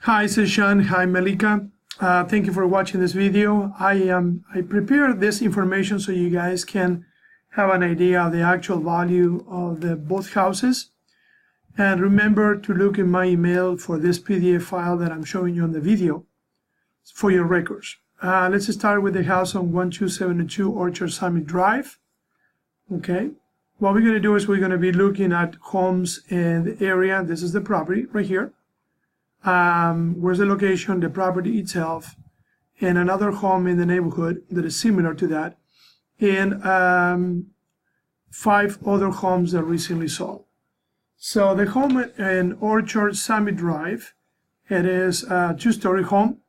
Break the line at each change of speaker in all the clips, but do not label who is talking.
Hi, Seshan. Hi, Melika. Thank you for watching this video. I prepared this information so you guys can have an idea of the actual value of the both houses. And remember to look in my email for this PDF file that I'm showing you on the video for your records. Let's start with the house on 1272 Orchard Summit Drive. Okay. What we're going to do is we're going to be looking at homes in the area. This is the property right here. Where's the location, the property itself, and another home in the neighborhood that is similar to that, and 5 other homes that recently sold. So the home in Orchard Summit Drive, it is a 2-story home.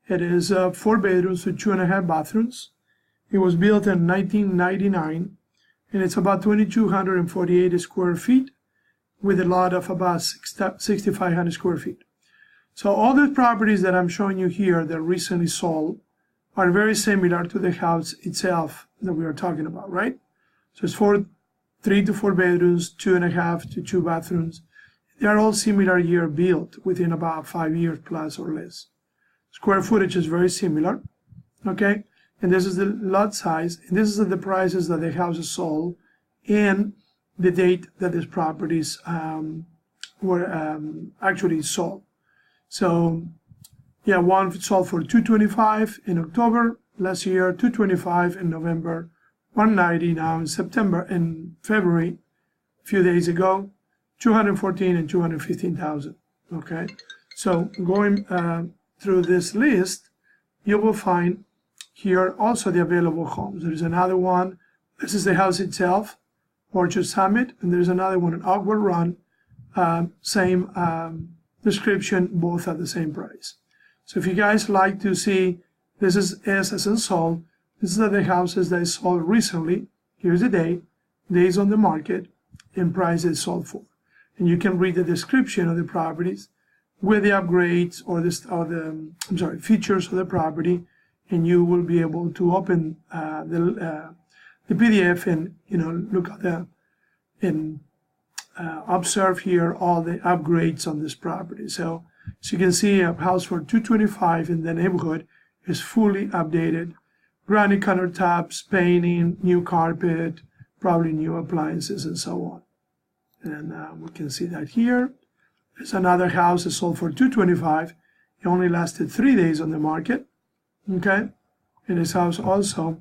It is 4 bedrooms with 2.5 bathrooms. It was built in 1999, and it's about 2,248 square feet with a lot of about 6,500 square feet. So all the properties that I'm showing you here that recently sold are very similar to the house itself that we are talking about, right? So it's 3 to 4 bedrooms, 2.5 to 2 bathrooms. They are all similar year built within about 5 years plus or less. Square footage is very similar, okay? And this is the lot size, and this is the prices that the houses sold and the date that these properties were actually sold. So, yeah, one sold for $225 in October last year, $225 in November, $190 now in September and February, a few days ago, $214 and $215,000. Okay, so going through this list, you will find here also the available homes. There's another one. This is the house itself, Orchard Summit, and there's another one in Awkward Run, same description, both at the same price. So if you guys like to see, this is as and sold. These are the houses that sold recently. Here's the date, days on the market, and prices sold for. And you can read the description of the properties with the upgrades or the features of the property, and you will be able to open the PDF and look at the observe here all the upgrades on this property. So as you can see, a house for $225 in the neighborhood is fully updated. Granite countertops, painting, new carpet, probably new appliances, and so on. And we can see that here. There's another house that sold for $225. It only lasted 3 days on the market. Okay, and this house also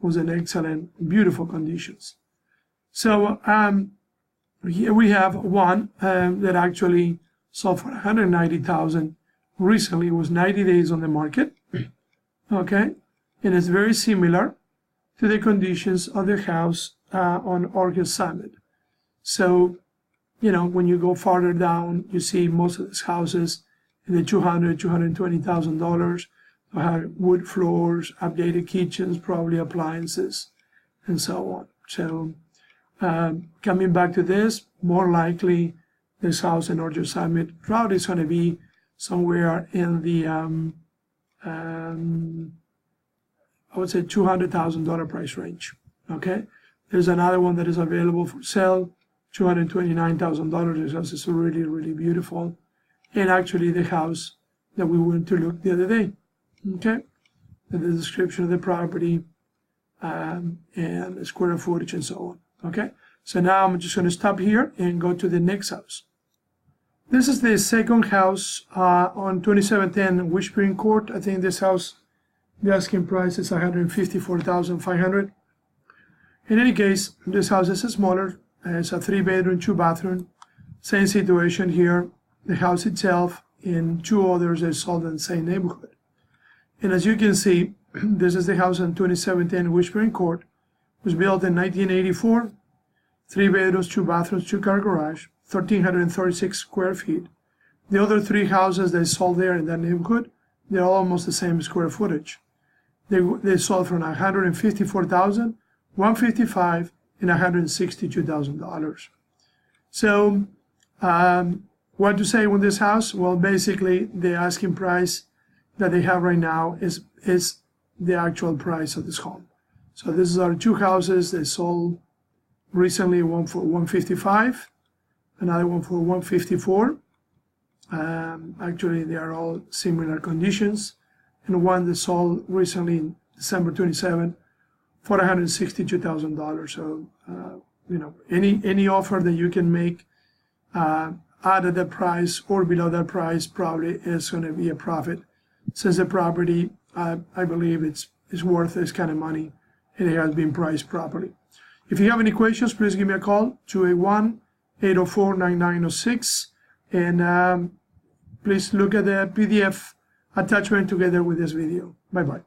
was in excellent, beautiful conditions. So here we have one that actually sold for $190,000 recently. It was 90 days on the market. Okay, and it's very similar to the conditions of the house on Orchard Summit. So, when you go farther down, you see most of these houses in the $220,000. They have wood floors, updated kitchens, probably appliances, and so on. So, coming back to this, more likely this house in Orchard Summit probably is going to be somewhere in the I would say $200,000 price range. Okay, there's another one that is available for sale, $229,000. This house is really, really beautiful, and actually the house that we went to look the other day. Okay, the description of the property and the square footage and so on. Okay, so now I'm just going to stop here and go to the next house. This is the second house on 2710 Whispering Court. I think this house, the asking price is $154,500. In any case, this house is smaller. It's a 3-bedroom, 2-bathroom. Same situation here. The house itself and 2 others are sold in the same neighborhood. And as you can see, this is the house on 2710 Whispering Court. It was built in 1984. 3 bedrooms, 2 bathrooms, 2-car garage, 1,336 square feet. The other 3 houses that sold there in that neighborhood, they're almost the same square footage. They sold for $154,000, $155,000, and $162,000. So, what to say on this house? Well, basically, the asking price that they have right now is the actual price of this home. So, these are 2 houses they sold recently, one for $155,000, another one for $154,000. Actually, they are all similar conditions, and one that sold recently in December 27 for $162,000. So you know, any offer that you can make at that price or below that price probably is going to be a profit, since the property, I believe it's worth this kind of money and it has been priced properly. If you have any questions, please give me a call, 281-804-9906, and please look at the PDF attachment together with this video. Bye-bye.